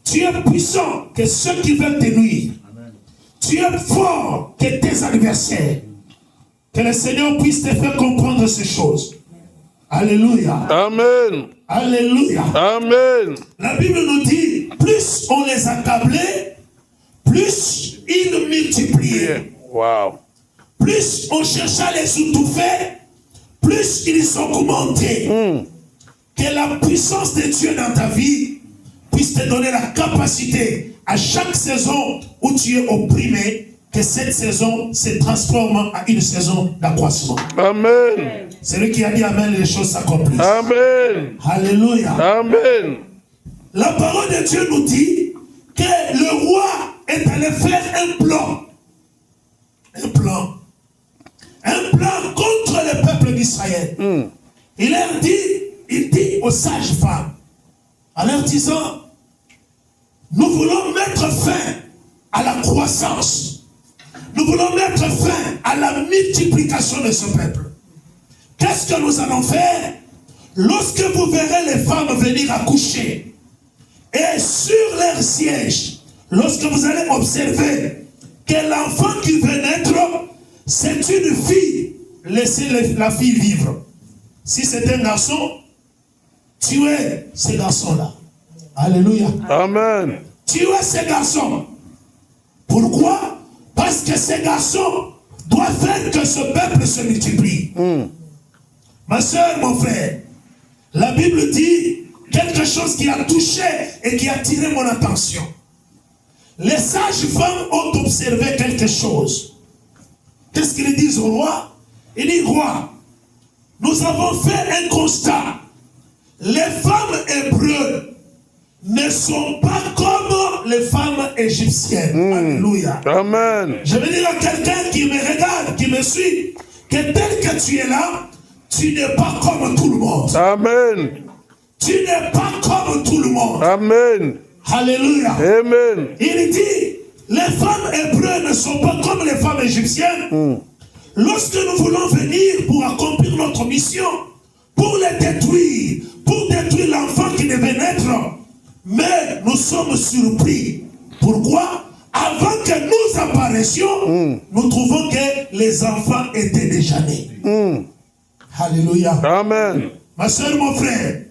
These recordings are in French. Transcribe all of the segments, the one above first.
Tu es puissant que ceux qui veulent te nuire. Tu es fort que tes adversaires. Que le Seigneur puisse te faire comprendre ces choses. Alléluia. Amen. Alléluia. Amen. La Bible nous dit, plus on les accablait, plus ils multipliaient. Wow. Plus on cherchait à les étouffer, plus ils augmentaient. Que la puissance de Dieu dans ta vie puisse te donner la capacité à chaque saison où tu es opprimé, que cette saison se transforme en une saison d'accroissement. Amen. Celui qui a dit Amen, les choses s'accomplissent. Amen. Alléluia. Amen. La parole de Dieu nous dit que le roi est allé faire un plan. Un plan. Un plan contre le peuple d'Israël. Il dit aux sages femmes, en leur disant, nous voulons mettre fin à la croissance. Nous voulons mettre fin à la multiplication de ce peuple. Qu'est-ce que nous allons faire? Lorsque vous verrez les femmes venir accoucher, et sur leur siège, lorsque vous allez observer que l'enfant qui veut naître, c'est une fille, laissez la fille vivre. Si c'est un garçon, tuez ces garçons-là. Alléluia. Amen. Tuez ces garçons. Pourquoi? Parce que ces garçons doivent faire que ce peuple se multiplie. Ma soeur, mon frère, la Bible dit quelque chose qui a touché et qui a attiré mon attention. Les sages femmes ont observé quelque chose. Qu'est-ce qu'ils disent au roi? Ils disent, roi, nous avons fait un constat. Les femmes hébreues ne sont pas comme les femmes égyptiennes. Alléluia. Amen. Je veux dire à quelqu'un qui me regarde, qui me suit, que tel que tu es là, tu n'es pas comme tout le monde. Amen. Tu n'es pas comme tout le monde. Amen. Alléluia. Amen. Il dit, les femmes hébreues ne sont pas comme les femmes égyptiennes. Lorsque nous voulons venir pour accomplir notre mission, pour les détruire, pour détruire l'enfant qui devait naître, mais nous sommes surpris. Pourquoi? Avant que nous apparaissions, nous trouvons que les enfants étaient déjà nés. Alléluia. Amen. Ma soeur, mon frère,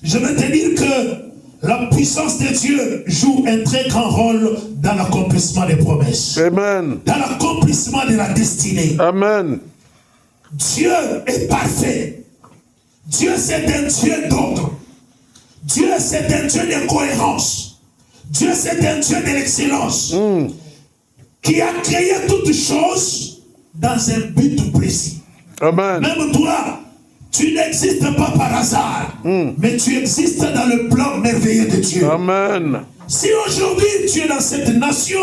je veux te dire que la puissance de Dieu joue un très grand rôle dans l'accomplissement des promesses. Amen. Dans l'accomplissement de la destinée. Amen. Dieu est parfait. Dieu, c'est un Dieu d'ordre. Dieu, c'est un Dieu de cohérence. Dieu, c'est un Dieu de l'excellence. Qui a créé toutes choses dans un but précis. Amen. Même toi, tu n'existes pas par hasard, mais tu existes dans le plan merveilleux de Dieu. Amen. Si aujourd'hui tu es dans cette nation,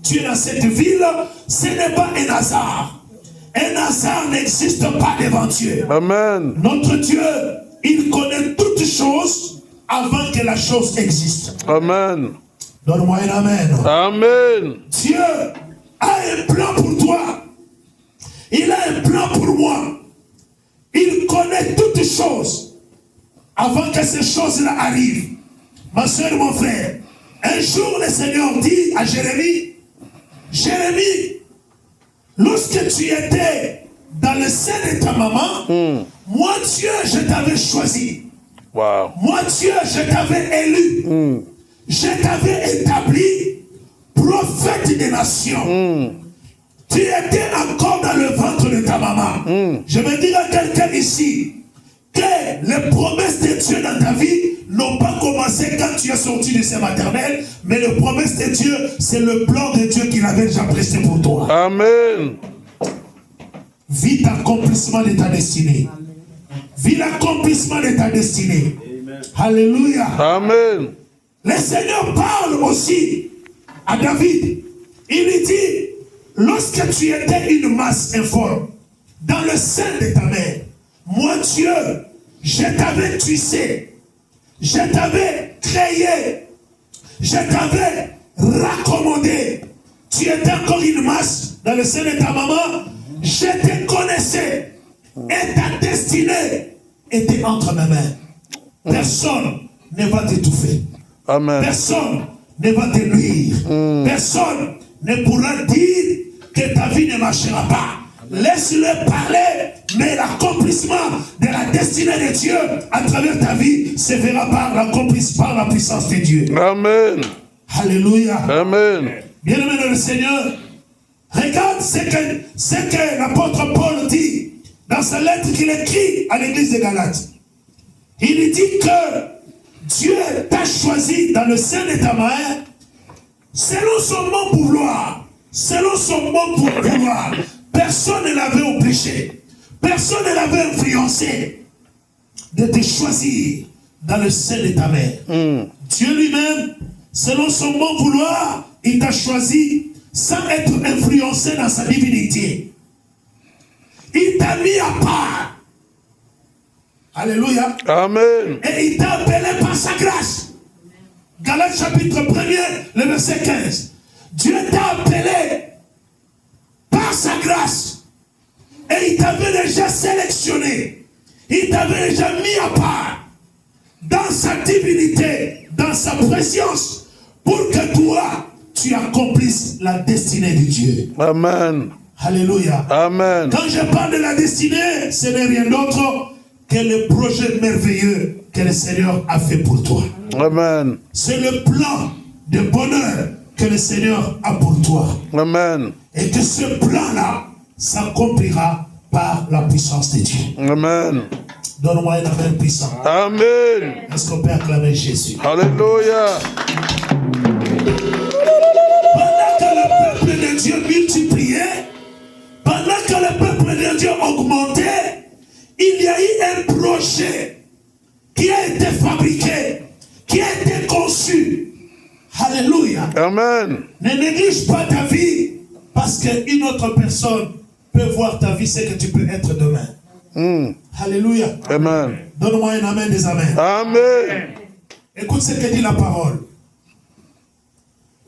tu es dans cette ville, ce n'est pas un hasard. Un hasard n'existe pas devant Dieu. Amen. Notre Dieu, il connaît toutes choses avant que la chose existe. Amen. Donne-moi un amen. Amen. Dieu a un plan pour toi. Il a un plan pour moi. Il connaît toutes choses avant que ces choses-là arrivent. Ma soeur, mon frère, un jour le Seigneur dit à Jérémie, Jérémie, lorsque tu étais dans le sein de ta maman, moi Dieu, je t'avais choisi. Wow. Moi Dieu, je t'avais élu. Je t'avais établi prophète des nations. Tu étais encore dans le ventre de ta maman. Je veux dire à quelqu'un ici que les promesses de Dieu dans ta vie n'ont pas commencé quand tu es sorti de ses maternelles, mais les promesses de Dieu, c'est le plan de Dieu qu'il avait déjà pressé pour toi. Amen. Vis l'accomplissement de ta destinée. Vis l'accomplissement de ta destinée. Alléluia. Amen. Le Seigneur parle aussi à David. Il lui dit, lorsque tu étais une masse informe, dans le sein de ta mère, moi Dieu, je t'avais tissé, je t'avais créé, je t'avais raccommodé. Tu étais encore une masse dans le sein de ta maman, je te connaissais et ta destinée était entre mes mains. Personne ne va t'étouffer. Amen. Personne ne va te nuire. Personne ne pourra dire que ta vie ne marchera pas. Laisse-le parler, mais l'accomplissement de la destinée de Dieu à travers ta vie se verra par la puissance de Dieu. Amen. Alléluia. Amen. Bien-aimé dans le Seigneur, regarde ce que l'apôtre Paul dit dans sa lettre qu'il écrit à l'église de Galates. Il dit que Dieu t'a choisi dans le sein de ta mère selon son bon vouloir. Selon son bon vouloir. Personne ne l'avait obligé. Personne ne l'avait influencé de te choisir dans le sein de ta mère. Dieu lui-même, selon son bon vouloir, il t'a choisi sans être influencé dans sa divinité. Il t'a mis à part. Alléluia. Amen. Et il t'a appelé par sa grâce. Galates chapitre 1er, le verset 15. Dieu t'a appelé par sa grâce. Et il t'avait déjà sélectionné. Il t'avait déjà mis à part dans sa divinité, dans sa préscience, pour que toi, tu accomplisses la destinée de Dieu. Amen. Alléluia. Amen. Quand je parle de la destinée, ce n'est rien d'autre que le projet merveilleux que le Seigneur a fait pour toi. Amen. C'est le plan de bonheur que le Seigneur a pour toi. Amen. Et que ce plan-là s'accomplira par la puissance de Dieu. Amen. Donne-moi un amen puissant. Amen. Est-ce qu'on peut acclamer Jésus? Alléluia. Pendant que le peuple de Dieu multipliait, pendant que le peuple de Dieu augmentait, il y a eu un projet qui a été fabriqué, qui a été conçu. Alléluia. Amen. Ne néglige pas ta vie, parce qu'une autre personne peut voir ta vie, c'est que tu peux être demain. Alléluia. Amen. Donne-moi un amen des amens. Amen. Écoute ce que dit la parole.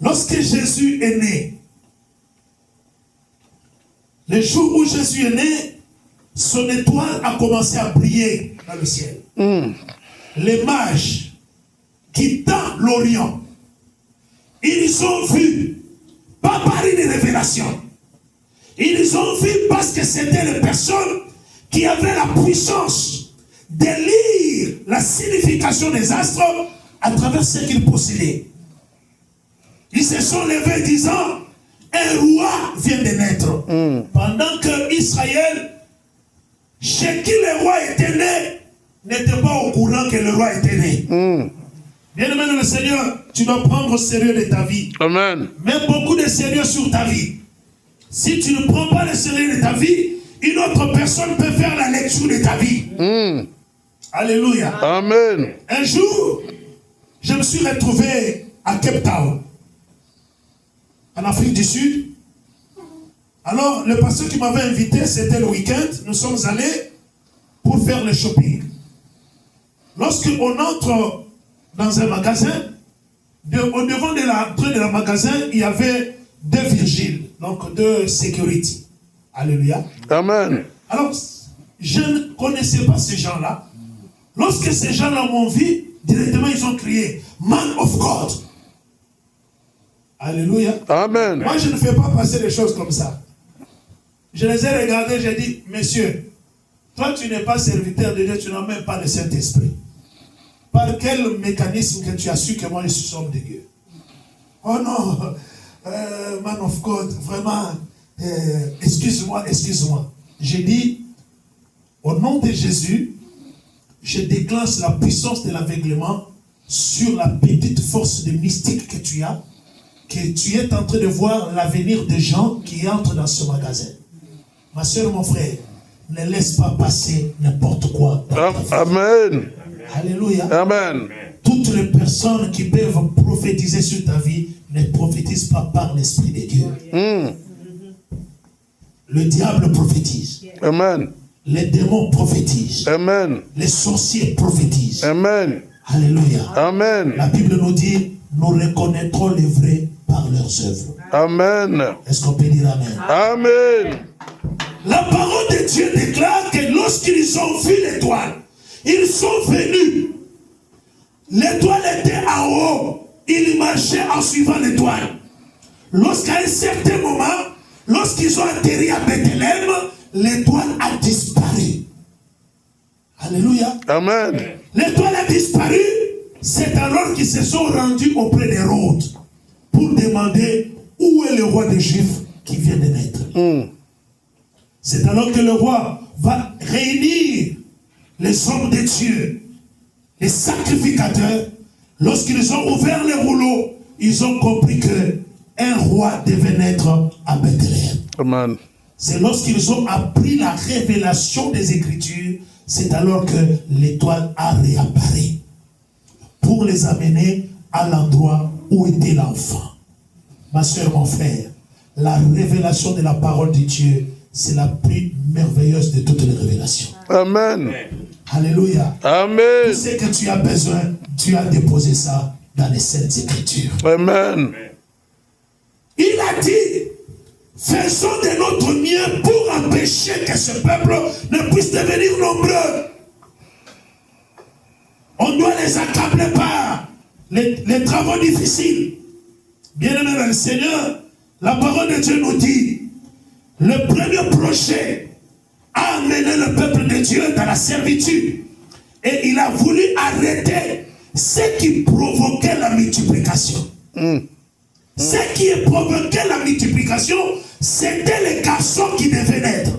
Lorsque Jésus est né, le jour où Jésus est né, son étoile a commencé à briller dans le ciel. Les mages quittant l'Orient, ils ont vu, pas par une révélation, ils ont vu parce que c'était les personnes qui avaient la puissance de lire la signification des astres à travers ce qu'ils possédaient. Ils se sont levés disant, un roi vient de naître. Pendant que Israël, chez qui le roi était né, n'était pas au courant que le roi était né. Bien-aimé dans le Seigneur, tu dois prendre au sérieux de ta vie. Amen. Mets beaucoup de sérieux sur ta vie. Si tu ne prends pas le sérieux de ta vie, une autre personne peut faire la lecture de ta vie. Alléluia. Amen. Un jour, je me suis retrouvé à Cape Town, en Afrique du Sud. Alors, le pasteur qui m'avait invité, c'était le week-end. Nous sommes allés pour faire le shopping. Lorsqu'on entre dans un magasin, au devant de l'entrée de la magasin, il y avait 2 vigiles, donc 2 security. Alléluia. Amen. Alors, je ne connaissais pas ces gens-là. Lorsque ces gens-là m'ont vu, directement ils ont crié, Man of God. Alléluia. Amen. Moi, je ne fais pas passer des choses comme ça. Je les ai regardés, j'ai dit, Monsieur, toi tu n'es pas serviteur de Dieu, tu n'as même pas le Saint-Esprit. Par quel mécanisme que tu as su que moi je suis homme de Dieu? Oh non, man of God, vraiment, excuse-moi. J'ai dit, au nom de Jésus, je déclenche la puissance de l'aveuglement sur la petite force de mystique que tu as, que tu es en train de voir l'avenir des gens qui entrent dans ce magasin. Ma soeur, mon frère, ne laisse pas passer n'importe quoi. Amen. Alléluia. Amen. Toutes les personnes qui peuvent prophétiser sur ta vie ne prophétisent pas par l'Esprit de Dieu. Le diable prophétise. Amen. Les démons prophétisent. Amen. Les sorciers prophétisent. Amen. Alléluia. Amen. La Bible nous dit, nous reconnaîtrons les vrais par leurs œuvres. Amen. Est-ce qu'on peut dire Amen? Amen. La parole de Dieu déclare que lorsqu'ils ont vu l'étoile, ils sont venus l'étoile était en haut. Il marchait en suivant l'étoile. Lorsqu'à un certain moment, lorsqu'ils ont atterri à Bethléem, l'étoile a disparu. Alléluia. Amen. L'étoile a disparu. C'est alors qu'ils se sont rendus auprès d'Hérode pour demander où est le roi des Juifs qui vient de naître. C'est alors que le roi va réunir les hommes de Dieu, les sacrificateurs. Lorsqu'ils ont ouvert les rouleaux, ils ont compris que un roi devait naître à Bethléem. Amen. C'est lorsqu'ils ont appris la révélation des Écritures, c'est alors que l'étoile a réapparu pour les amener à l'endroit où était l'enfant. Ma soeur, mon frère, la révélation de la parole de Dieu, c'est la plus merveilleuse de toutes les révélations. Amen. Alléluia. Amen. Tout ce que tu as besoin, tu as déposé ça dans les Saintes Écritures. Amen. Il a dit, faisons de notre mieux pour empêcher que ce peuple ne puisse devenir nombreux. On doit les accabler par les travaux difficiles. Bien-aimés dans le Seigneur, la parole de Dieu nous dit, le premier projet a amené le peuple de Dieu dans la servitude. Et il a voulu arrêter ce qui provoquait la multiplication. Ce qui provoquait la multiplication, c'était les garçons qui devaient naître.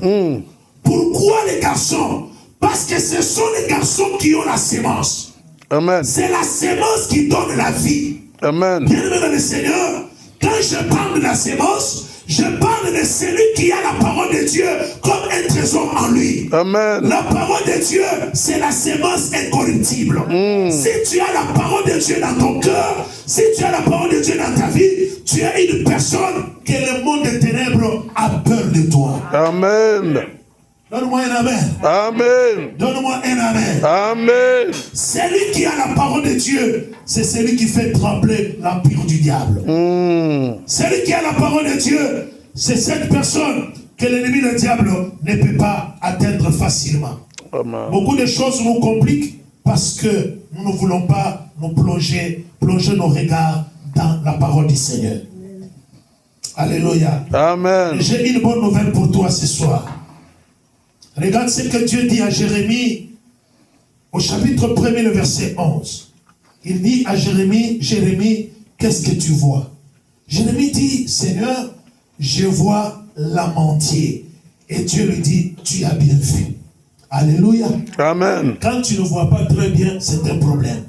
Pourquoi les garçons? Parce que ce sont les garçons qui ont la sémence. Amen. C'est la sémence qui donne la vie. Amen. Bien-aimé dans le Seigneur, quand je parle de la sémence, je parle de celui qui a la parole de Dieu comme un trésor en lui. Amen. La parole de Dieu, c'est la sémence incorruptible. Si tu as la parole de Dieu dans ton cœur, si tu as la parole de Dieu dans ta vie, tu es une personne que le monde des ténèbres a peur de toi. Amen. Donne-moi un amen. Amen. Donne-moi un amen. Amen. Celui qui a la parole de Dieu, c'est celui qui fait trembler l'empire du diable. Celui qui a la parole de Dieu, c'est cette personne que l'ennemi, le diable, ne peut pas atteindre facilement. Amen. Beaucoup de choses nous compliquent parce que nous ne voulons pas nous plonger nos regards dans la parole du Seigneur. Alléluia. Amen. J'ai une bonne nouvelle pour toi ce soir. Regarde ce que Dieu dit à Jérémie au chapitre 1er, le verset 11. Il dit à Jérémie, Jérémie, qu'est-ce que tu vois? Jérémie dit, Seigneur, je vois l'âme entière. Et Dieu lui dit, tu as bien vu. Alléluia. Amen. Quand tu ne vois pas très bien, c'est un problème.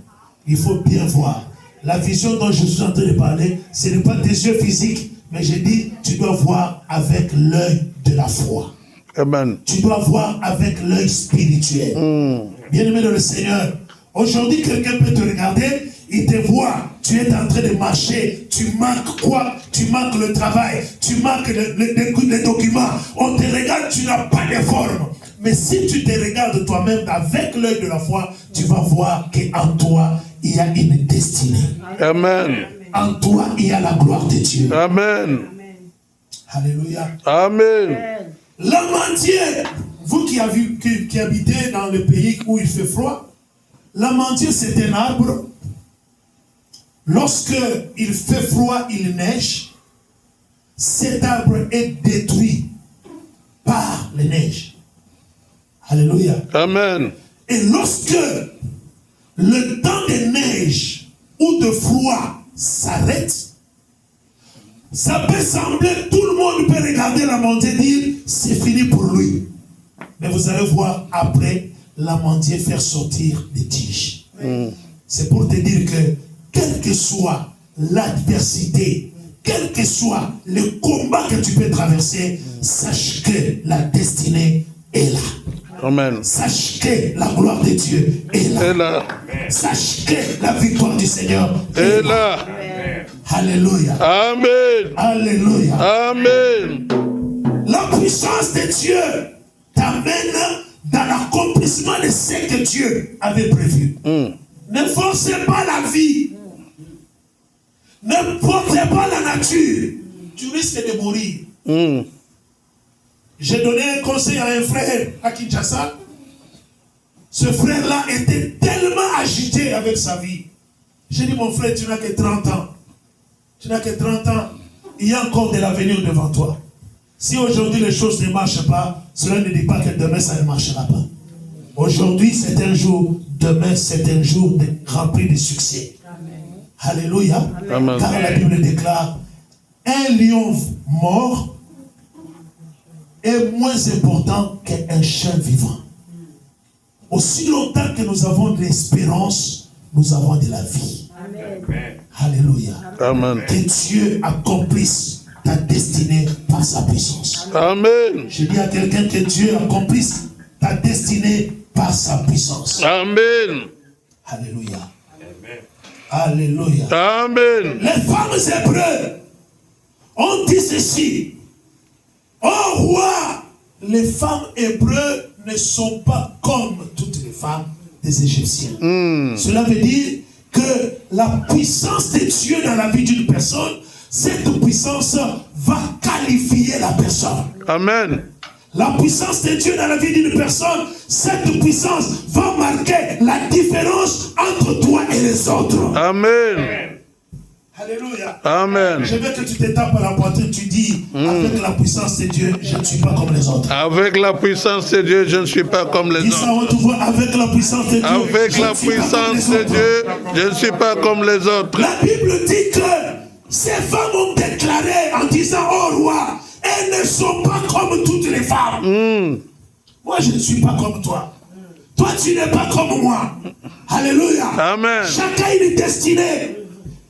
Il faut bien voir. La vision dont je suis en train de parler, ce n'est pas tes yeux physiques, mais je dis, tu dois voir avec l'œil de la foi. Amen. Tu dois voir avec l'œil spirituel. Bien-aimé dans le Seigneur, aujourd'hui, quelqu'un peut te regarder, il te voit, tu es en train de marcher, tu manques quoi? Tu manques le travail, tu manques les documents. On te regarde, tu n'as pas de forme. Mais si tu te regardes toi-même avec l'œil de la foi, tu vas voir qu'en toi, il y a une destinée. Amen. En toi, il y a la gloire de Dieu. Amen. Alléluia. Amen. L'homme entier, vous qui habitez dans le pays où il fait froid, l'homme entier c'est un arbre. Lorsque il fait froid, il neige. Cet arbre est détruit par les neiges. Alléluia. Amen. Et lorsque le temps de neige ou de froid s'arrête, ça peut sembler, tout le monde peut regarder l'amandier et dire, c'est fini pour lui. Mais vous allez voir après, l'amandier faire sortir des tiges. C'est pour te dire que, quelle que soit l'adversité, quel que soit le combat que tu peux traverser, sache que la destinée est là. Amen. Sache que la gloire de Dieu est là. Et là. Sache que la victoire du Seigneur Et là. Alléluia. Amen. Alléluia. Amen. La puissance de Dieu t'amène dans l'accomplissement de ce que Dieu avait prévu. Ne forcez pas la vie. Ne forcez pas la nature. Tu risques de mourir. J'ai donné un conseil à un frère à Kinshasa. Ce frère-là était tellement agité avec sa vie. J'ai dit, mon frère, tu n'as que 30 ans. Tu n'as que 30 ans. Il y a encore de l'avenir devant toi. Si aujourd'hui les choses ne marchent pas, cela ne dit pas que demain ça ne marchera pas. Aujourd'hui c'est un jour, demain c'est un jour rempli de succès. Amen. Alléluia. Amen. Car la Bible déclare, un lion mort est moins important qu'un chien vivant. Aussi longtemps que nous avons de l'espérance, nous avons de la vie. Amen. Alléluia. Amen. Que Dieu accomplisse ta destinée par sa puissance. Amen. Je dis à quelqu'un que Dieu accomplisse ta destinée par sa puissance. Amen. Alléluia. Amen. Alléluia. Amen. Les femmes hébreues ont dit ceci. Oh roi, les femmes hébreues ne sont pas comme toutes les femmes des Égyptiens. Cela veut dire que la puissance de Dieu dans la vie d'une personne, cette puissance va qualifier la personne. Amen. La puissance de Dieu dans la vie d'une personne, cette puissance va marquer la différence entre toi et les autres. Amen. Alléluia. Amen. Je veux que tu te tapes à la poitrine, tu dis, avec la puissance de Dieu, je ne suis pas comme les autres. Avec la puissance de Dieu, je ne suis pas comme les autres. Avec la puissance de Dieu, avec la puissance de Dieu, je ne suis pas comme les autres. La Bible dit que ces femmes ont déclaré en disant, oh roi, elles ne sont pas comme toutes les femmes. Moi, je ne suis pas comme toi. Toi, tu n'es pas comme moi. Alléluia. Amen. Chacun a une destinée.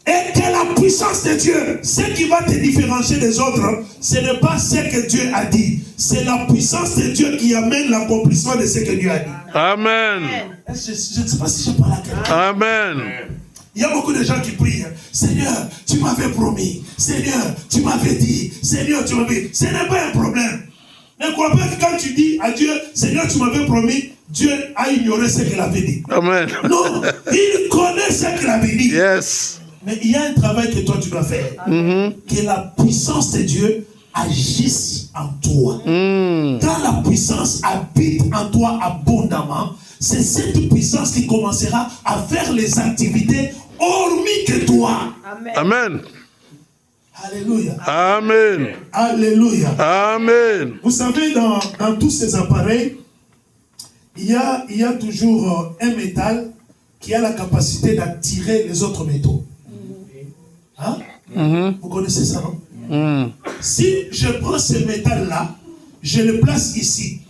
Et que la puissance de Dieu, ce qui va te différencier des autres, ce n'est pas ce que Dieu a dit. C'est la puissance de Dieu qui amène l'accomplissement de ce que Dieu a dit. Amen. Je ne sais pas si je parle à quelqu'un. Amen. Il y a beaucoup de gens qui prient. Seigneur, tu m'avais promis. Seigneur, tu m'avais dit. Seigneur, tu m'avais dit. Ce n'est pas un problème. Ne crois pas que quand tu dis à Dieu, Seigneur, tu m'avais promis, Dieu a ignoré ce qu'il avait dit. Amen. Non, il connaît ce qu'il avait dit. Yes. Mais il y a un travail que toi tu dois faire. Que la puissance de Dieu agisse en toi. Quand la puissance habite en toi abondamment, c'est cette puissance qui commencera à faire les activités hormis que toi. Amen. Amen. Alléluia. Amen. Alléluia. Amen. Vous savez, dans tous ces appareils, il y a toujours un métal qui a la capacité d'attirer les autres métaux. Hein? Vous connaissez ça, non? Si je prends ce métal-là, je le place ici,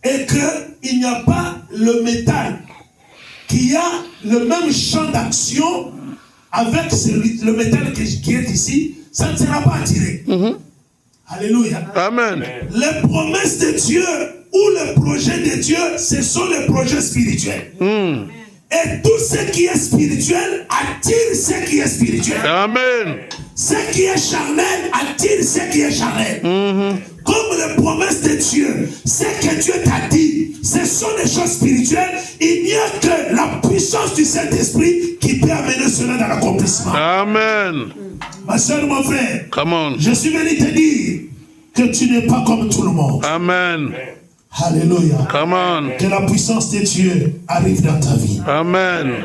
et qu'il n'y a pas le métal qui a le même champ d'action avec le métal qui est ici, ça ne sera pas attiré. Alléluia. Amen. Les promesses de Dieu ou le projet de Dieu, ce sont les projets spirituels. Et tout ce qui est spirituel attire ce qui est spirituel. Amen. Ce qui est charnel attire ce qui est charnel. Comme les promesses de Dieu, ce que Dieu t'a dit, ce sont des choses spirituelles. Il n'y a que la puissance du Saint-Esprit qui peut amener cela dans l'accomplissement. Amen. Ma soeur, mon frère, come on. Je suis venu te dire que tu n'es pas comme tout le monde. Amen. Alléluia. Come on. Que la puissance de Dieu arrive dans ta vie. Amen.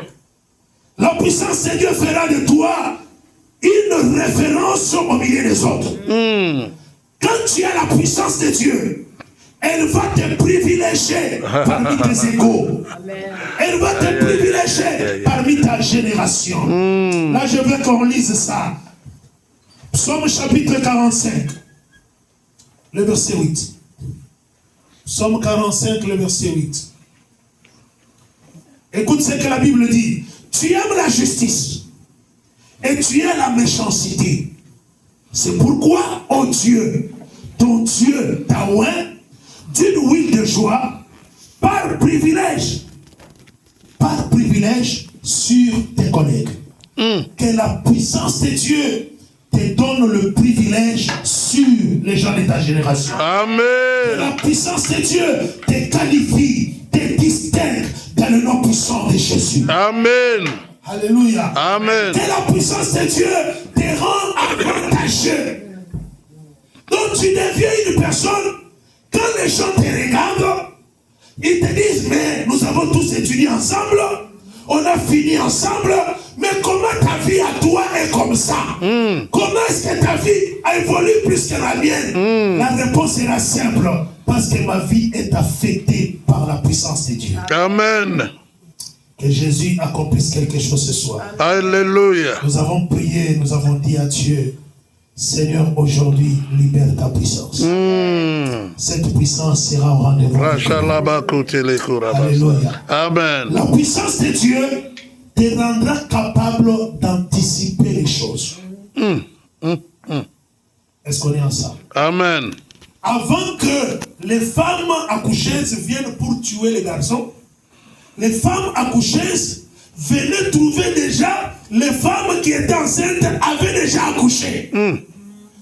La puissance de Dieu fera de toi une référence au milieu des autres. Quand tu as la puissance de Dieu, elle va te privilégier parmi tes égaux. Elle va te privilégier parmi ta génération. Là, je veux qu'on lise ça. Psaume chapitre 45, le verset 8. Psaume 45, le verset 8. Écoute ce que la Bible dit. Tu aimes la justice et tu aimes la méchanceté. C'est pourquoi, oh Dieu, ton Dieu t'a oint d'une huile de joie par privilège sur tes collègues. Que la puissance de Dieu te donne le privilège sur les gens de ta génération. Amen. Que la puissance de Dieu te qualifie, te distingue dans le nom puissant de Jésus. Amen. Alléluia. Amen. Que la puissance de Dieu te rend avantageux. Donc tu deviens une personne, quand les gens te regardent, ils te disent, mais nous avons tous étudié ensemble, on a fini ensemble, mais comment ta vie à toi est comme ça? Comment est-ce que ta vie a évolué plus que la mienne? La réponse sera simple, parce que ma vie est affectée par la puissance de Dieu. Amen. Que Jésus accomplisse quelque chose ce soir. Alléluia. Nous avons prié, nous avons dit à Dieu, Seigneur, aujourd'hui, libère ta puissance. Cette puissance sera au rendez-vous. Alléluia. Amen. La puissance de Dieu te rendra capable d'anticiper les choses. Est-ce qu'on est ensemble? Amen. Avant que les femmes accoucheuses viennent pour tuer les garçons, les femmes accoucheuses venaient trouver déjà les femmes qui étaient enceintes avaient déjà accouché.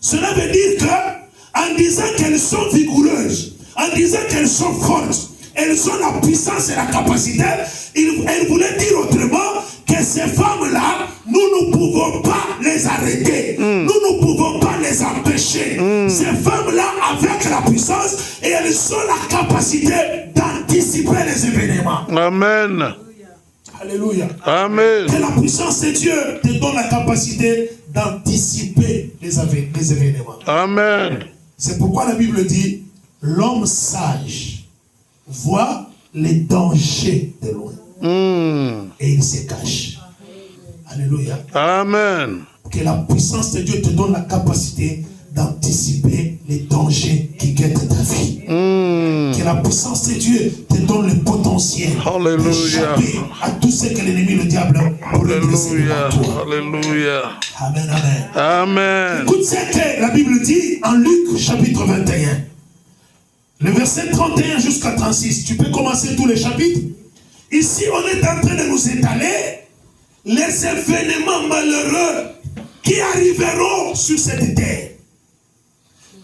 Cela veut dire que, en disant qu'elles sont vigoureuses, en disant qu'elles sont fortes, elles ont la puissance et la capacité, elles voulaient dire autrement que ces femmes-là, nous ne pouvons pas les arrêter. Nous ne pouvons pas les empêcher. Ces femmes-là, avec la puissance, et elles ont la capacité d'anticiper les événements. Amen. Alléluia. Amen. Que la puissance de Dieu te donne la capacité d'anticiper les événements. Amen. C'est pourquoi la Bible dit, l'homme sage voit les dangers de loin. Et il se cache. Alléluia. Amen. Que la puissance de Dieu te donne la capacité d'anticiper les dangers qui guettent ta vie. Que la puissance de Dieu te donne le potentiel d'échapper à tout ce que l'ennemi, le diable, voulait dresser devant toi. Alléluia. Amen, amen. Amen. Écoute ce que la Bible dit en Luc chapitre 21. Le verset 31 jusqu'à 36. Tu peux commencer tous les chapitres. Ici, on est en train de nous étaler les événements malheureux qui arriveront sur cette terre.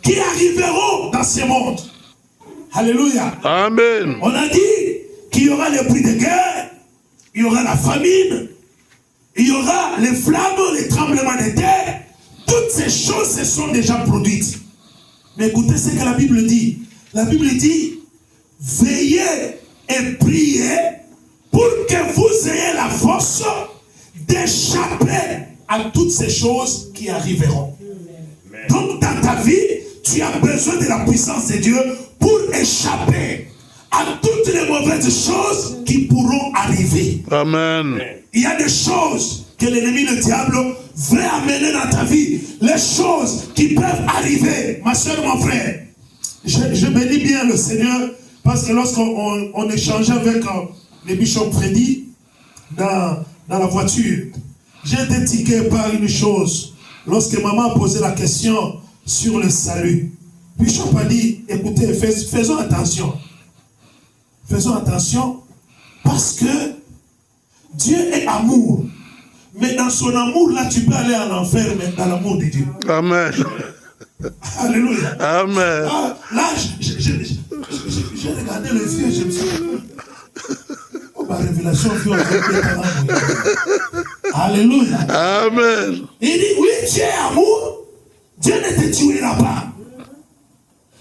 Qui arriveront dans ce monde. Alléluia. Amen. On a dit qu'il y aura les prix de guerre, il y aura la famine, il y aura les flammes, les tremblements de terre. Toutes ces choses se sont déjà produites. Mais écoutez ce que la Bible dit. La Bible dit, veillez et priez pour que vous ayez la force d'échapper à toutes ces choses qui arriveront. Donc dans ta vie, tu as besoin de la puissance de Dieu pour échapper à toutes les mauvaises choses qui pourront arriver. Amen. Il y a des choses que l'ennemi, le diable, veut amener dans ta vie. Les choses qui peuvent arriver. Ma soeur, mon frère, je bénis bien le Seigneur parce que lorsqu'on échangeait avec le bishop Freddy dans la voiture, j'ai été tiqué par une chose. Lorsque maman a posé la question sur le salut, Bishop a dit, écoutez, faisons attention. Faisons attention parce que Dieu est amour. Mais dans son amour, là, tu peux aller en enfer, mais dans l'amour de Dieu. Amen. Alléluia. Amen. Ah, là, j'ai regardé le vieux, je me suis dit, oh, ma révélation, alléluia. Amen. Il dit, oui, Dieu est amour. Dieu ne te tuera pas.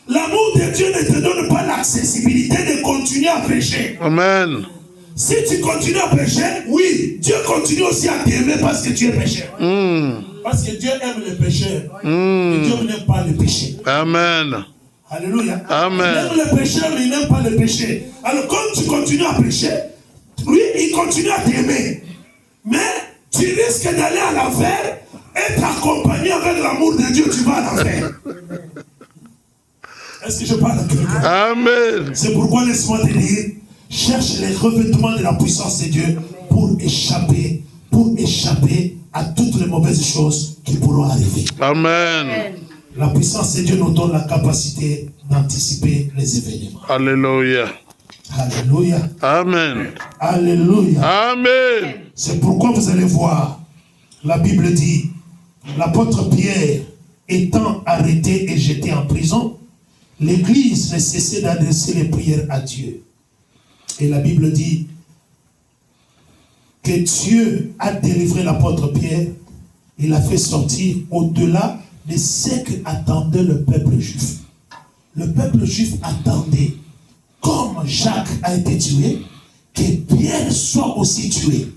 L'amour de Dieu ne te donne pas l'accessibilité de continuer à pécher. Amen. Si tu continues à pécher, oui, Dieu continue aussi à t'aimer parce que tu es pécheur. Parce que Dieu aime les pécheurs. Et Dieu n'aime pas les péchés. Amen. Alléluia. Amen. Il aime les pécheurs, mais il n'aime pas les péchés. Alors quand tu continues à pécher, lui, il continue à t'aimer. Mais tu risques d'aller à l'enfer, être accompagné avec l'amour de Dieu, tu vas à l'enfer. Est-ce que je parle à quelqu'un? Amen. C'est pourquoi laisse-moi te dire, cherche les revêtements de la puissance de Dieu pour échapper à toutes les mauvaises choses qui pourront arriver. Amen. La puissance de Dieu nous donne la capacité d'anticiper les événements. Alléluia. Alléluia. Amen. Alléluia. Amen. C'est pourquoi vous allez voir, la Bible dit, l'apôtre Pierre étant arrêté et jeté en prison, l'Église ne cessait d'adresser les prières à Dieu. Et la Bible dit que Dieu a délivré l'apôtre Pierre. Il l'a fait sortir au-delà de ce qu'attendait le peuple juif. Le peuple juif attendait, comme Jacques a été tué, que Pierre soit aussi tué.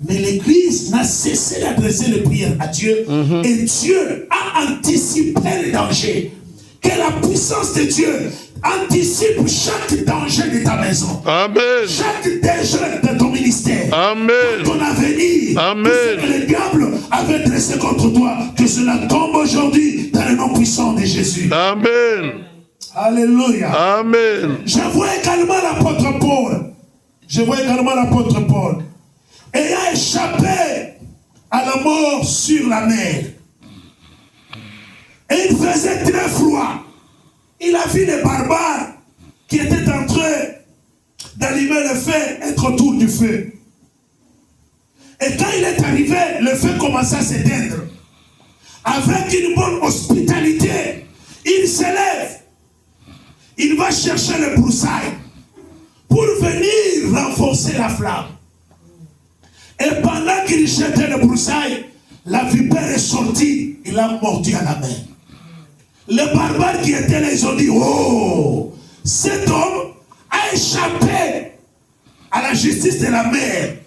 Mais l'Église n'a cessé d'adresser les prières à Dieu. Et Dieu a anticipé les dangers. Que la puissance de Dieu anticipe chaque danger de ta maison. Amen. Chaque danger de ton ministère. Amen. Ton avenir. Amen. Tout ce que le diable avait dressé contre toi, que cela tombe aujourd'hui dans le nom puissant de Jésus. Amen. Alléluia. Amen. Je vois également l'apôtre Paul. Ayant échappé à la mort sur la mer. Et il faisait très froid. Il a vu les barbares qui étaient en train d'allumer le feu, être autour du feu. Et quand il est arrivé, le feu commença à s'éteindre. Avec une bonne hospitalité, il s'élève. Il va chercher le broussailles pour venir renforcer la flamme. Et pendant qu'il jetait le broussailles, la vipère est sortie, il a mordu à la main. Les barbares qui étaient là, ils ont dit, oh, cet homme a échappé à la justice de la mer.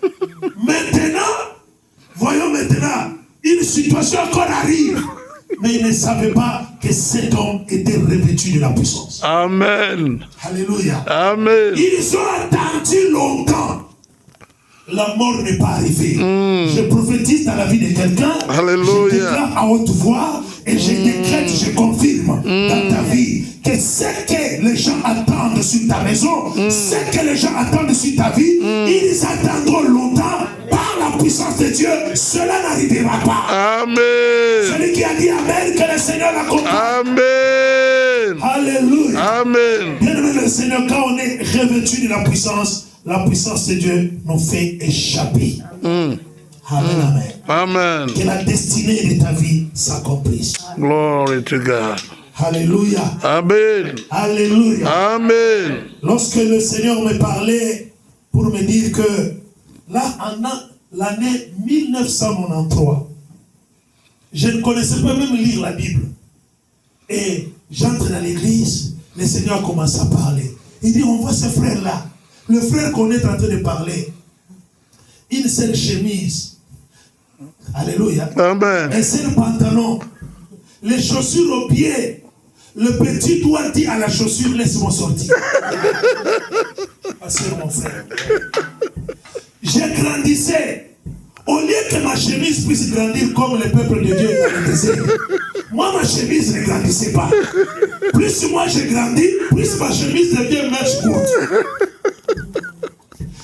Voyons maintenant, une situation encore arrive. Mais ils ne savaient pas que cet homme était revêtu de la puissance. Amen. Alléluia. Amen. Ils ont attendu longtemps. La mort n'est pas arrivée. Je prophétise dans la vie de quelqu'un. Alléluia. Je déclare à haute voix et je décrète, je confirme dans ta vie que ce que les gens attendent sur ta maison, ce que les gens attendent sur ta vie, ils attendront longtemps par la puissance de Dieu. Cela n'arrivera pas. Amen. Celui qui a dit Amen, que le Seigneur l'accompagne. Amen. Alléluia. Amen. Bien-aimé le Seigneur, quand on est revêtu de la puissance de Dieu nous fait échapper. Amen, amen. Amen. Que la destinée de ta vie s'accomplisse. Glory to God. Alléluia. Amen. Alléluia. Amen. Lorsque le Seigneur me parlait pour me dire que là, en l'année 1993, je ne connaissais pas même lire la Bible. Et j'entre dans l'église, le Seigneur commence à parler. Il dit, on voit ce frère-là. Le frère qu'on est en train de parler, une seule chemise, alléluia, Amen. un seul pantalon, les chaussures aux pieds, le petit doigt dit à la chaussure, laisse-moi sortir. Parce que mon frère, j'ai grandissé. Au lieu que ma chemise puisse grandir comme le peuple de Dieu grandissait, moi ma chemise ne grandissait pas. Plus moi j'ai grandi, plus ma chemise devient mèche courte.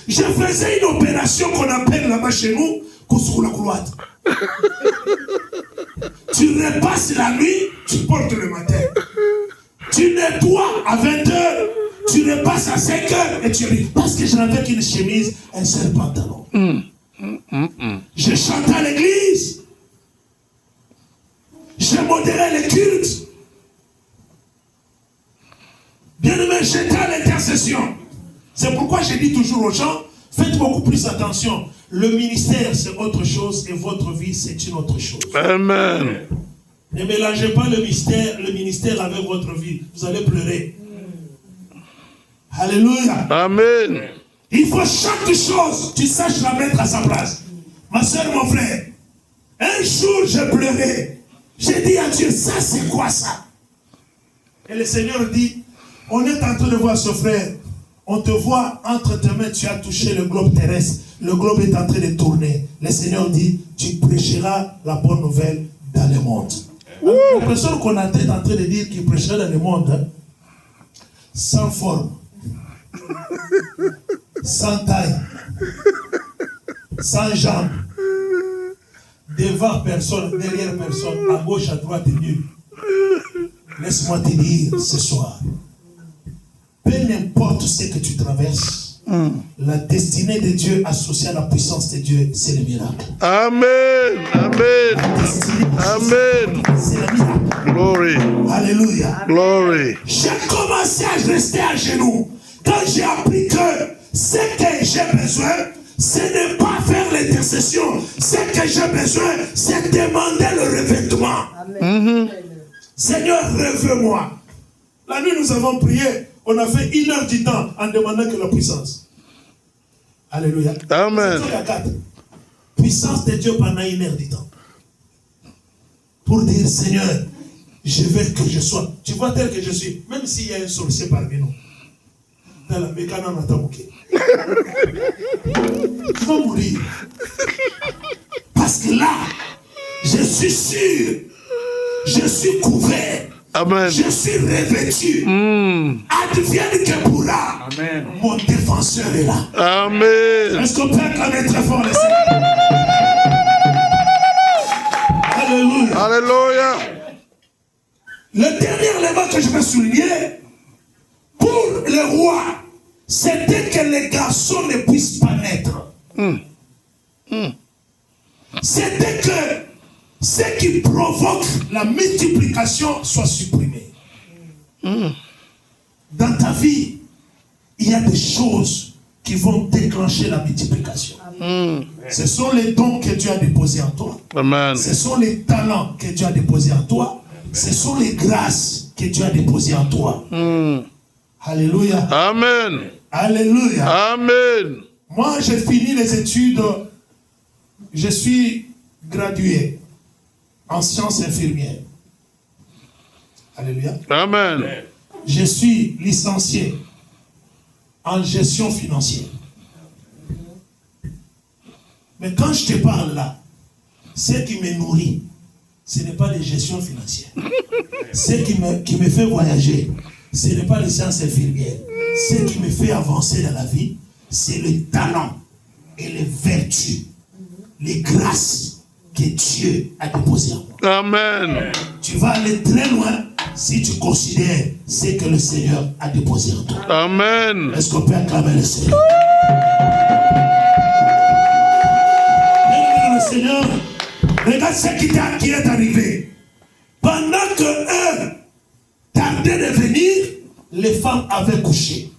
Je faisais une opération qu'on appelle là-bas chez nous, Kouskoula Koulouate. Tu repasses la nuit, tu portes le matin. Tu nettoies à 20h, tu repasses à 5h et tu ris. Parce que je n'avais qu'une chemise, un seul pantalon. Je chantais à l'église. Je modérais les cultes. Bien-aimé, j'étais à l'intercession. C'est pourquoi je dis toujours aux gens, faites beaucoup plus attention. Le ministère, c'est autre chose et votre vie, c'est une autre chose. Amen. Ne mélangez pas le ministère avec votre vie. Vous allez pleurer. Alléluia. Amen. Il faut chaque chose, tu saches la mettre à sa place. Ma soeur, mon frère, un jour, je pleurais. J'ai dit à Dieu, ça, c'est quoi ça? Et le Seigneur dit, on est en train de voir ce frère. On te voit entre tes mains, tu as touché le globe terrestre. Le globe est en train de tourner. Le Seigneur dit, tu prêcheras la bonne nouvelle dans le monde. La personne qu'on est en train de dire qu'il prêcherait dans le monde, hein, sans forme, sans taille, sans jambes, devant personne, derrière personne, à gauche, à droite et nul. Laisse-moi te dire ce soir, peu importe ce que tu traverses, la destinée de Dieu associée à la puissance de Dieu, c'est le miracle. Amen. Amen. Amen. C'est le miracle. Glory. Alléluia. Glory. J'ai commencé à rester à genoux quand j'ai appris que ce que j'ai besoin, ce n'est pas faire l'intercession. Ce que j'ai besoin, c'est demander le revêtement. Seigneur, revêt-moi. La nuit, nous avons prié. On a fait 1 heure du temps en demandant que la puissance. Alléluia. Amen. Puissance de Dieu pendant 1 heure du temps. Pour dire, Seigneur, je veux que je sois. Tu vois tel que je suis, même s'il y a un sorcier parmi nous. Dans la mécanique, on attend, ok. Tu vas mourir. Parce que là, je suis sûr, je suis couvert. Amen. Je suis revêtu. Advienne que pourra. Amen. Mon défenseur est là. Amen. Est-ce qu'on peut acclamer très fort les Seigneur? Alléluia. Alléluia. Le dernier élément que je veux souligner, pour le roi, c'était que les garçons ne puissent pas naître. C'était que ce qui provoque la multiplication soit supprimé. Dans ta vie, il y a des choses qui vont déclencher la multiplication. Ce sont les dons que Dieu a déposés en toi. Amen. Ce sont les talents que Dieu a déposés en toi. Ce sont les grâces que Dieu a déposées en toi. Alléluia. Amen. Alléluia. Amen. Moi, j'ai fini les études. Je suis gradué en sciences infirmières. Alléluia. Amen. Je suis licencié en gestion financière. Mais quand je te parle là, ce qui me nourrit, ce n'est pas les gestions financières. Ce qui me fait voyager, ce n'est pas les sciences infirmières. Ce qui me fait avancer dans la vie, c'est le talent et les vertus, les grâces que Dieu a déposées en moi. Amen. Tu vas aller très loin si tu considères ce que le Seigneur a déposé en toi. Amen. Est-ce qu'on peut acclamer le Seigneur? Le Seigneur, regarde ce qui est arrivé. Pendant que eux tardaient de venir, les femmes avaient couché.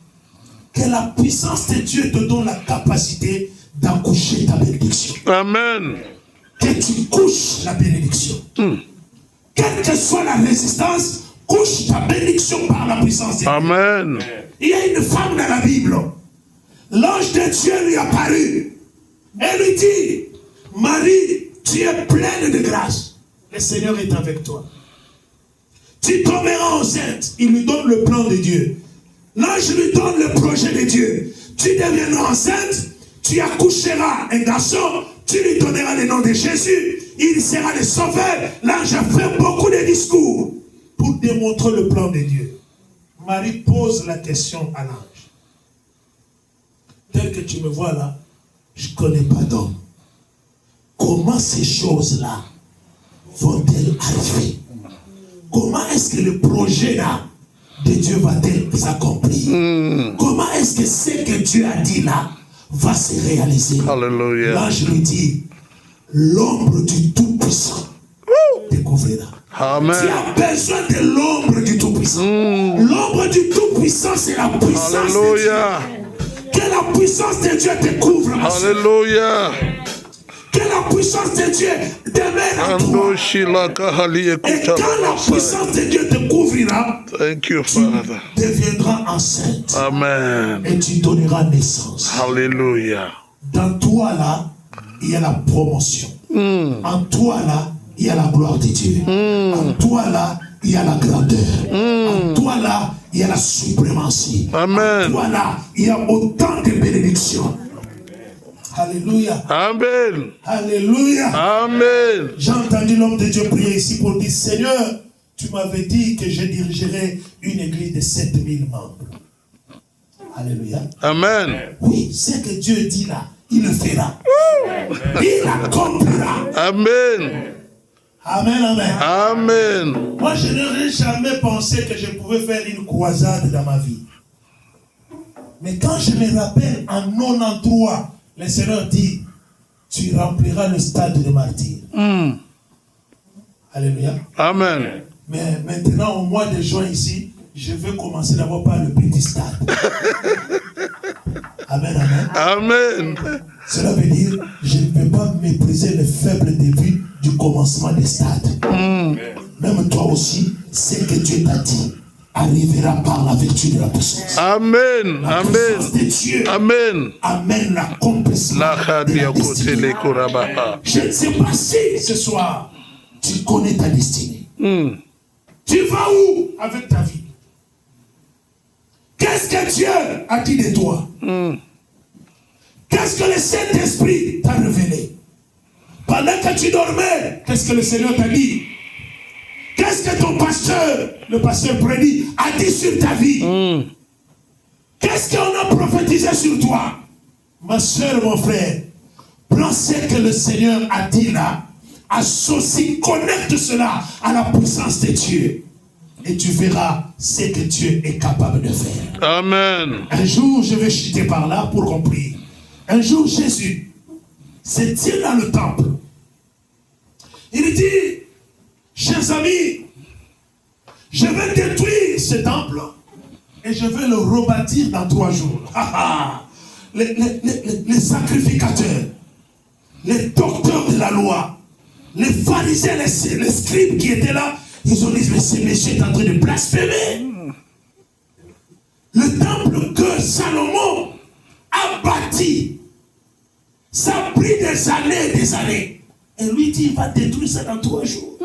Que la puissance de Dieu te donne la capacité d'accoucher ta bénédiction. Amen. Que tu couches la bénédiction. Quelle que soit la résistance, couche ta bénédiction par la puissance de Dieu. Amen. Il y a une femme dans la Bible. L'ange de Dieu lui apparut. Elle lui dit, Marie, tu es pleine de grâce. Le Seigneur est avec toi. Tu tomberas enceinte. Il lui donne le plan de Dieu. L'ange lui donne le projet de Dieu. Tu deviendras enceinte. Tu accoucheras un garçon. Tu lui donneras le nom de Jésus. Il sera le sauveur. L'ange a fait beaucoup de discours pour démontrer le plan de Dieu. Marie pose la question à l'ange. Tel que tu me vois là, je ne connais pas d'homme. Comment ces choses-là vont-elles arriver? Comment est-ce que le projet là de Dieu va-t-il s'accomplir? Comment est-ce que ce que Dieu a dit là va se réaliser? Alléluia. L'ange lui dit, l'ombre du Tout-Puissant découvrira. Amen. Tu as besoin de l'ombre du Tout-Puissant. L'ombre du Tout-Puissant, c'est la puissance de Dieu. Alléluia. Que la puissance de Dieu te couvre. Alléluia. Que la puissance de Dieu demeure en toi. Et quand la puissance de Dieu te couvrira, Thank you, tu Father. deviendras enceinte. Amen. Et tu donneras naissance. Alléluia. Dans toi là, il y a la promotion. En toi là, il y a la gloire de Dieu. En toi là, il y a la grandeur. En toi là, il y a la suprématie. Amen. En toi là, il y a autant de bénédictions. Alléluia. Amen. Alléluia. Amen. J'ai entendu l'homme de Dieu prier ici pour dire, Seigneur, tu m'avais dit que je dirigerais une église de 7000 membres. Alléluia. Amen. Oui, ce que Dieu dit là, il le fera. Il accomplira. Amen. Amen, amen. Amen. Moi, je n'aurais jamais pensé que je pouvais faire une croisade dans ma vie. Mais quand je me rappelle, en 93, le Seigneur dit, tu rempliras le stade de martyr. Alléluia. Amen. Mais maintenant, au mois de juin ici, je vais commencer d'abord par le petit stade. Amen, amen. Amen. Cela veut dire, je ne peux pas mépriser le faible début du commencement des stades. Même toi aussi, c'est que Dieu t'a dit. arrivera par la vertu de la puissance. Amen. La Amen. puissance de Dieu Amen. amène l'accomplissement de la destinée. Je ne sais pas si ce soir, tu connais ta destinée. Tu vas où avec ta vie? Qu'est-ce que Dieu a dit de toi? Qu'est-ce que le Saint-Esprit t'a révélé? Pendant que tu dormais, qu'est-ce que le Seigneur t'a dit? Qu'est-ce que ton pasteur, le pasteur Prédit, a dit sur ta vie? Qu'est-ce qu'on a prophétisé sur toi? Ma soeur, mon frère, prends ce que le Seigneur a dit là, associe, connecte cela à la puissance de Dieu. Et tu verras ce que Dieu est capable de faire. Amen. Un jour, je vais chuter par là pour qu'on prie. Un jour, Jésus se tient dans le temple. Il dit, chers amis, je vais détruire ce temple et je vais le rebâtir dans 3 jours. Les sacrificateurs, les docteurs de la loi, les pharisiens, les scribes qui étaient là, ils ont dit, mais ce monsieur est en train de blasphémer. Le temple que Salomon a bâti, ça a pris des années et des années. Et lui dit, il va détruire ça dans 3 jours.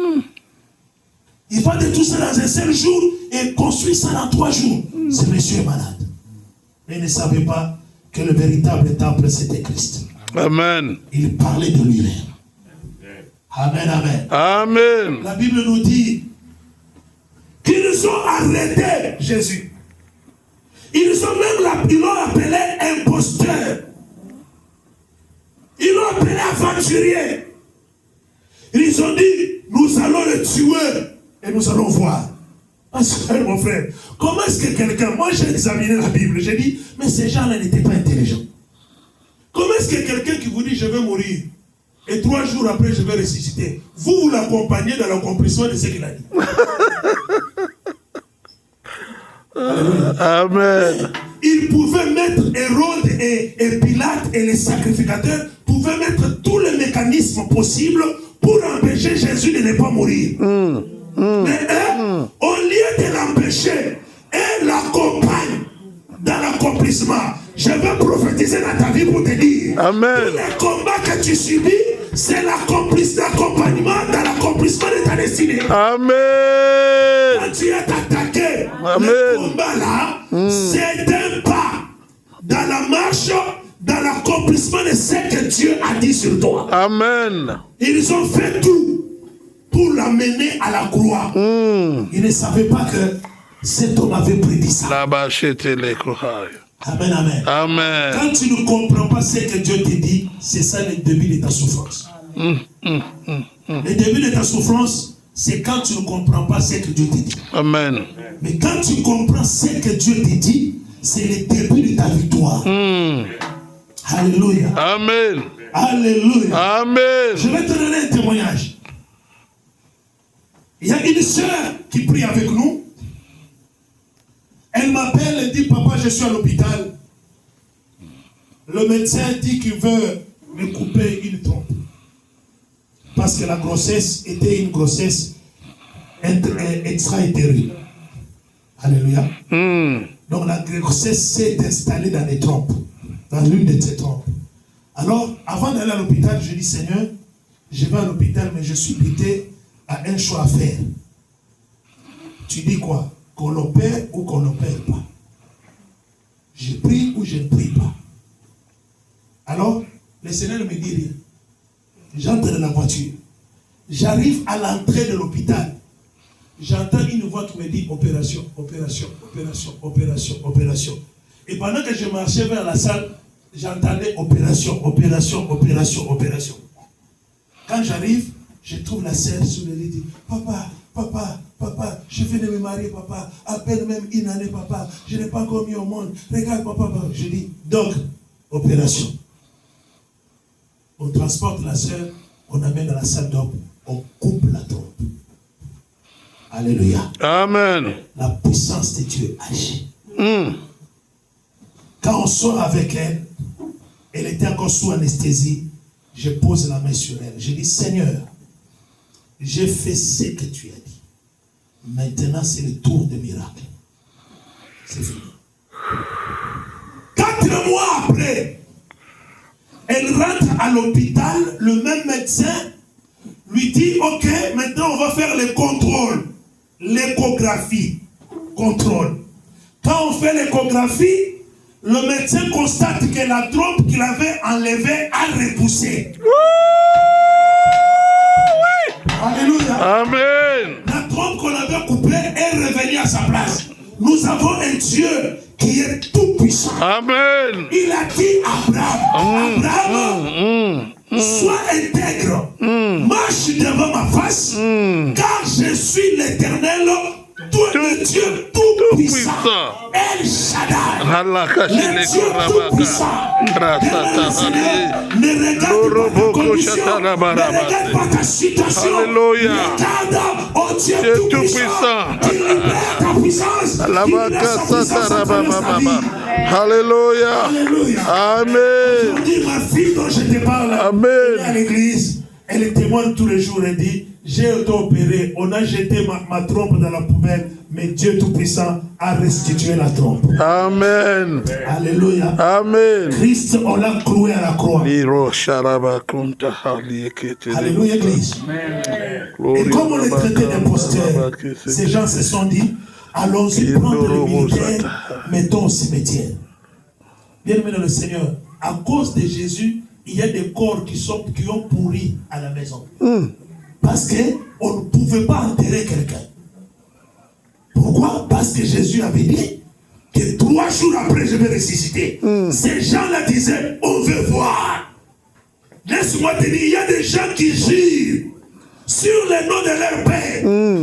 Il va détruire ça dans un seul jour et construire ça dans 3 jours. Ce monsieur est malade. Mais il ne savait pas que le véritable temple, c'était Christ. Amen. Il parlait de lui-même. Amen, amen. Amen. La Bible nous dit qu'ils ont arrêté Jésus. Ils l'ont appelé imposteur. Ils l'ont appelé aventurier. Ils ont dit, nous allons le tuer et nous allons voir. Mon frère, comment est-ce que quelqu'un, moi j'ai examiné la Bible, j'ai dit, mais ces gens-là n'étaient pas intelligents. Comment est-ce que quelqu'un qui vous dit, je vais mourir, et 3 jours après, je vais ressusciter, vous l'accompagnez dans l'accomplissement de ce qu'il a dit? Amen. Il pouvait mettre Hérode et Pilate et les sacrificateurs pouvaient mettre tous les mécanismes possibles pour empêcher Jésus de ne pas mourir. Mais eux, au lieu de l'empêcher, elles l'accompagnent dans l'accomplissement. Je vais prophétiser dans ta vie pour te dire, Amen. tous les combats que tu subis, c'est l'accompagnement dans l'accomplissement de ta destinée. Amen. Quand tu es attaqué, Amen. le combat là, c'est un pas dans la marche, dans l'accomplissement de ce que Dieu a dit sur toi. Amen. Ils ont fait tout pour l'amener à la croix. Ils ne savaient pas que cet homme avait prédit ça. Là-bas, c'était les courage. Amen, amen. Amen. Quand tu ne comprends pas ce que Dieu te dit, c'est ça le début de ta souffrance. Le début de ta souffrance, c'est quand tu ne comprends pas ce que Dieu te dit. Amen. Mais quand tu comprends ce que Dieu te dit, c'est le début de ta victoire. Alléluia. Amen. Alléluia. Amen. Je vais te donner un témoignage. Il y a une sœur qui prie avec nous. Elle m'appelle et dit, papa, je suis à l'hôpital. Le médecin dit qu'il veut me couper une trompe. Parce que la grossesse était une grossesse extra-utérine. Alléluia. Donc la grossesse s'est installée dans les trompes. Dans l'une de ces trompes. Alors, avant d'aller à l'hôpital, je dis, Seigneur, je vais à l'hôpital, mais je suis buté à un choix à faire. Tu dis quoi? Qu'on l'opère ou qu'on l'opère pas? Je prie ou je ne prie pas? Alors, le Seigneur ne me dit rien. J'entre dans la voiture. J'arrive à l'entrée de l'hôpital. J'entends une voix qui me dit opération, opération, opération, opération, opération. Et pendant que je marchais vers la salle, j'entendais opération, opération, opération, opération. Quand j'arrive, je trouve la sœur sur le lit, dit, papa, papa, papa, je viens de me marier, papa, à peine même une année, papa, je n'ai pas encore mis au monde, regarde, papa, papa. Je dis, donc, opération. On transporte la sœur, on amène dans la salle d'homme, on coupe la trompe. Alléluia. Amen. La puissance de Dieu agit. Quand on sort avec elle, elle était encore sous anesthésie, je pose la main sur elle. Je dis, Seigneur, j'ai fait ce que tu as dit. Maintenant, c'est le tour des miracles. C'est fini. 4 mois après, elle rentre à l'hôpital, le même médecin lui dit, ok, maintenant on va faire les contrôles, l'échographie, contrôle. Quand on fait l'échographie, le médecin constate que la trompe qu'il avait enlevée a repoussé. Alléluia. Amen. La trompe qu'on avait coupée est revenue à sa place. Nous avons un Dieu qui est tout puissant. Amen. Il a dit à Abraham, Abraham, sois intègre, marche devant ma face, car je suis l'Éternel, toi le Dieu tout puissant. El Shaddai, le Dieu tout puissant. Ne regarde pas ta condition, ne regarde pas ta situation. Regarde au Dieu tout puissant. Il libère ta puissance. Il libère sa puissance à travers ta vie. Alléluia. Alléluia. Amen. Aujourd'hui, ma fille dont je te parle, Amen. elle est à l'église, elle témoigne tous les jours, elle dit, j'ai été opéré, on a jeté ma trompe dans la poubelle, mais Dieu Tout-Puissant a restitué la trompe. Amen. Alléluia. Amen. Christ, on l'a cloué à la croix. Alléluia, Église. Et comme on est traité d'imposteurs, ces gens se sont dit, allons-y prendre le militaire, mettons au cimetière. Bien aimé dans le Seigneur, à cause de Jésus, il y a des corps qui ont pourri à la maison. Parce qu'on ne pouvait pas enterrer quelqu'un. Pourquoi? Parce que Jésus avait dit que 3 jours après, je vais ressusciter. Ces gens-là disaient, on veut voir. Laisse-moi te dire, il y a des gens qui jurent sur le nom de leur père,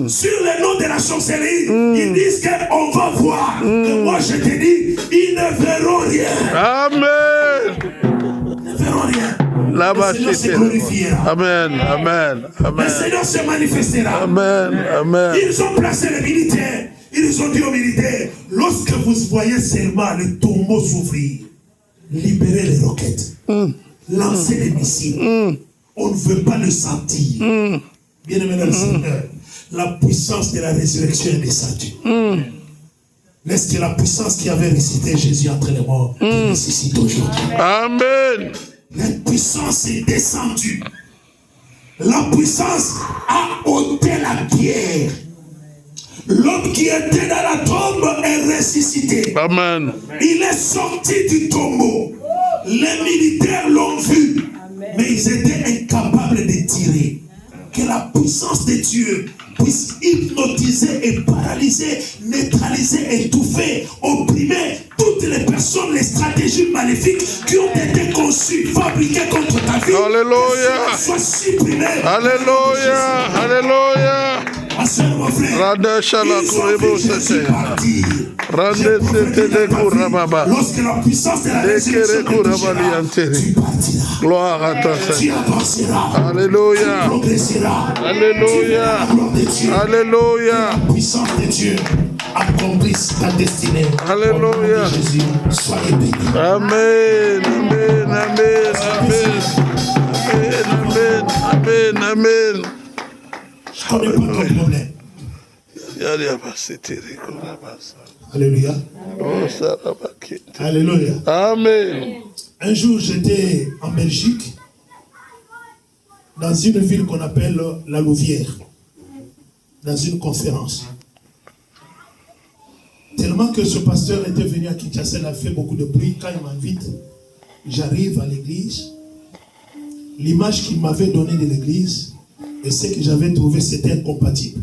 sur le nom de la sorcellerie. Ils disent qu'on va voir. Et moi, je te dis, ils ne verront rien. Amen. Ils ne verront rien. Là-bas, le Seigneur se glorifiera. Amen. Amen. Amen. Le Seigneur se manifestera. Amen. Amen. Ils ont placé les militaires. Ils ont dit aux militaires, lorsque vous voyez seulement le tombeau s'ouvrir, libérez les roquettes, lancez les missiles. On ne veut pas le sentir. Bien aimé dans le Seigneur, la puissance de la résurrection est descendue. Est-ce que la puissance qui avait ressuscité Jésus entre les morts ressuscite aujourd'hui? Amen. La puissance est descendue. La puissance a ôté la pierre. L'homme qui était dans la tombe est ressuscité. Amen. Il est sorti du tombeau. Les militaires l'ont vu, mais ils étaient incapables de tirer. Que la puissance de Dieu puisse hypnotiser et paralyser, neutraliser, étouffer, opprimer toutes les personnes, les stratégies maléfiques qui ont été conçues, fabriquées contre ta vie. Alléluia. Soient supprimées. Alléluia. Alléluia. Ma soeur, mon frère, Rada shala kurebo sete. lorsque la puissance de la résurrection tu partiras. Gloire à toi, Tu Seigneur. avanceras. Alléluia. Tu progresseras. Alléluia. Tu verras la gloire de Dieu. Alléluia. La puissance de Dieu accomplisse ta destinée. Alléluia. Au nom de Jésus, soyez bénis. Amen. Amen. Amen. Amen. Amen. Amen. Amen. Je ne connais pas ton problème. Alléluia. Alléluia. Amen. Un jour, j'étais en Belgique, dans une ville qu'on appelle La Louvière, dans une conférence. Tellement que ce pasteur était venu à Kinshasa, il a fait beaucoup de bruit. Quand il m'invite, j'arrive à l'église. L'image qu'il m'avait donnée de l'église et ce que j'avais trouvé, c'était incompatible.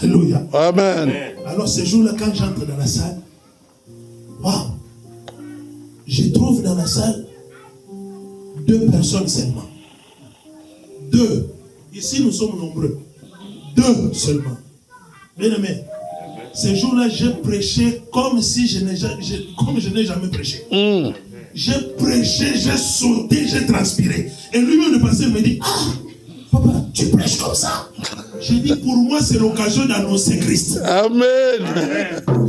Alléluia. Amen. Alors ce jour-là, quand j'entre dans la salle, waouh, je trouve dans la salle 2 personnes seulement. 2. Ici, nous sommes nombreux. 2 seulement. Bien aimé, ce jour-là, j'ai prêché comme si je n'ai jamais prêché. J'ai prêché, j'ai sauté, j'ai transpiré. Et lui-même, le pasteur me dit, ah, papa, tu prêches comme ça. J'ai dit, pour moi, c'est l'occasion d'annoncer Christ. Amen.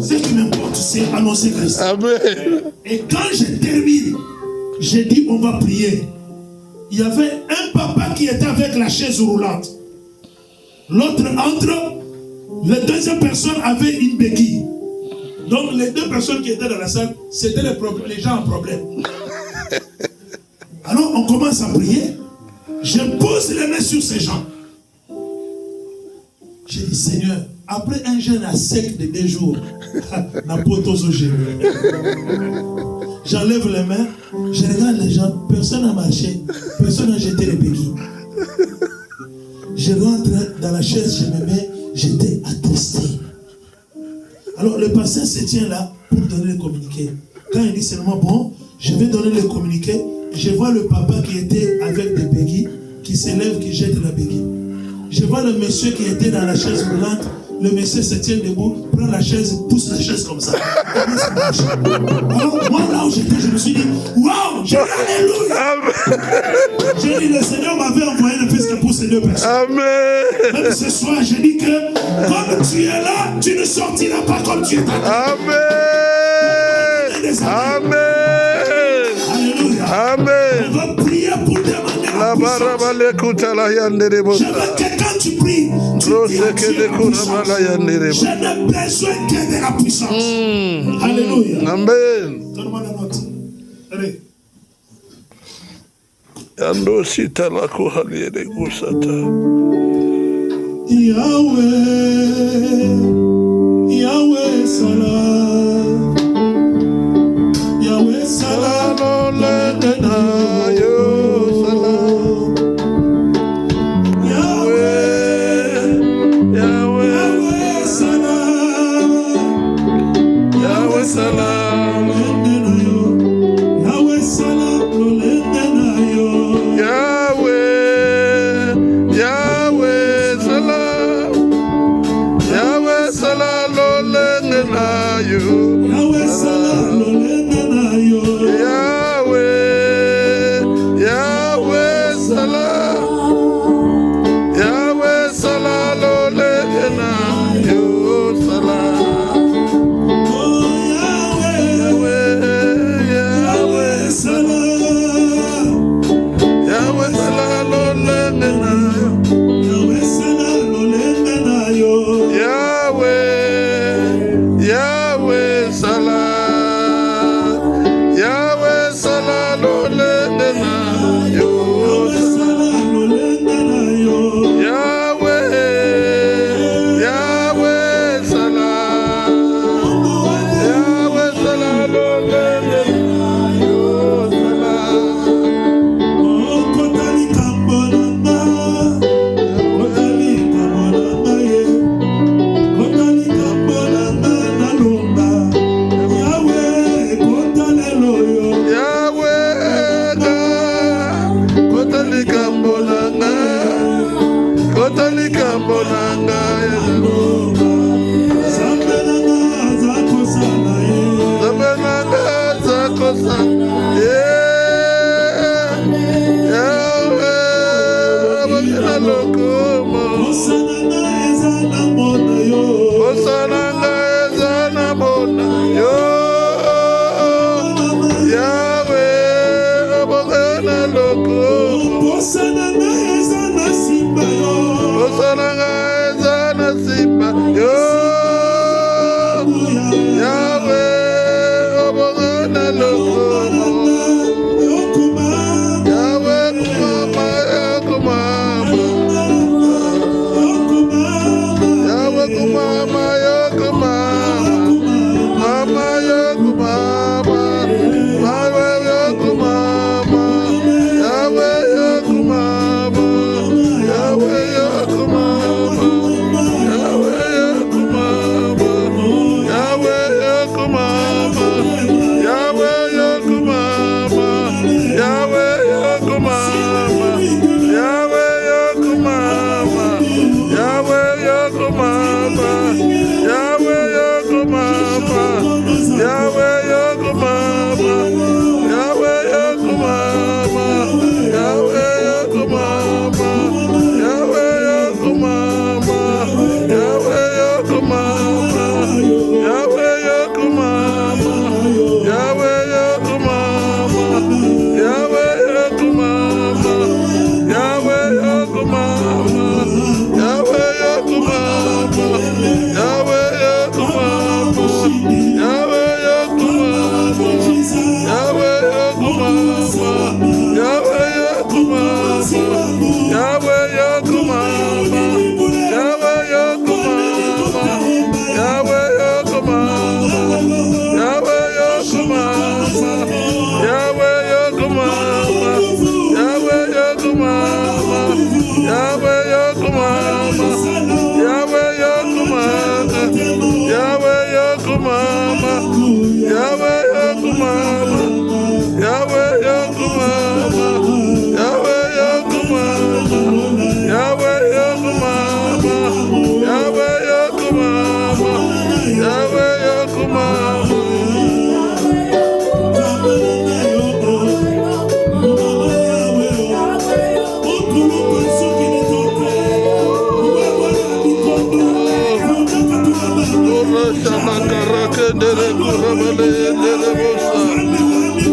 Ce qui m'importe, c'est annoncer Christ. Amen. Et quand je termine, j'ai dit, on va prier. Il y avait un papa qui était avec la chaise roulante. L'autre entre, la deuxième personne avait une béquille. Donc les deux personnes qui étaient dans la salle, c'était les gens en problème. Alors on commence à prier. Je pose les mains sur ces gens. J'ai dit, Seigneur, après un jeûne à sec de 2 jours, j'enlève les mains, je regarde les gens, personne n'a marché, personne n'a jeté les béquilles. Je rentre dans la chaise, je me mets, j'étais attristé. Alors le pasteur se tient là pour donner le communiqué. Quand il dit seulement, bon, je vais donner le communiqué, je vois le papa qui était avec des béquilles, qui s'élève, qui jette la béquille. Je vois le monsieur qui était dans la chaise roulante, le monsieur se tient debout, prend la chaise, pousse la chaise comme ça. Comment ça marche? Alors, moi là où j'étais, je me suis dit, waouh, j'ai dit alléluia. J'ai dit, le Seigneur m'avait envoyé le fils pour ces 2 personnes. Amen. Même ce soir, j'ai dit que comme tu es là, tu ne sortiras pas comme tu es allé. Amen. Amen. Alléluia. Amen. On va prier pour demander la puissance. Je veux que quand tu pries, tu dis à Dieu la puissance. Je n'ai besoin que de la puissance. Alléluia. Amen. Donne-moi la note. Allez. Yandosita la kuhaliere gusata. Yahweh, Yahweh salam, Yahweh salam,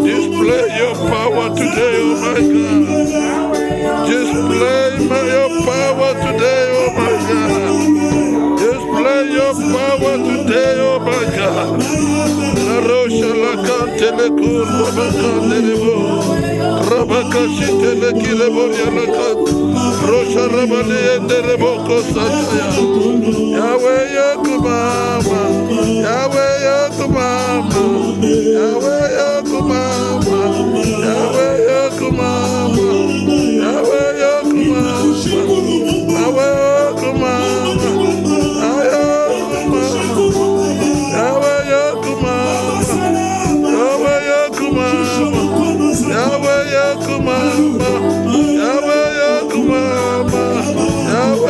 Display your power today, oh my God. Display your power today, oh my God. Display your power today, oh my God. La rocha la cante le cour, rabacante le bo. Rabacachite le kileboria la cante. Rocha rabane de reboko sataya. Yahweh Yokumama. Yahweh Yokumama. Yahweh Yokumama. Yahweh Yokumama. Yahweh Yokumama. Yahweh Yokumama. Yahweh,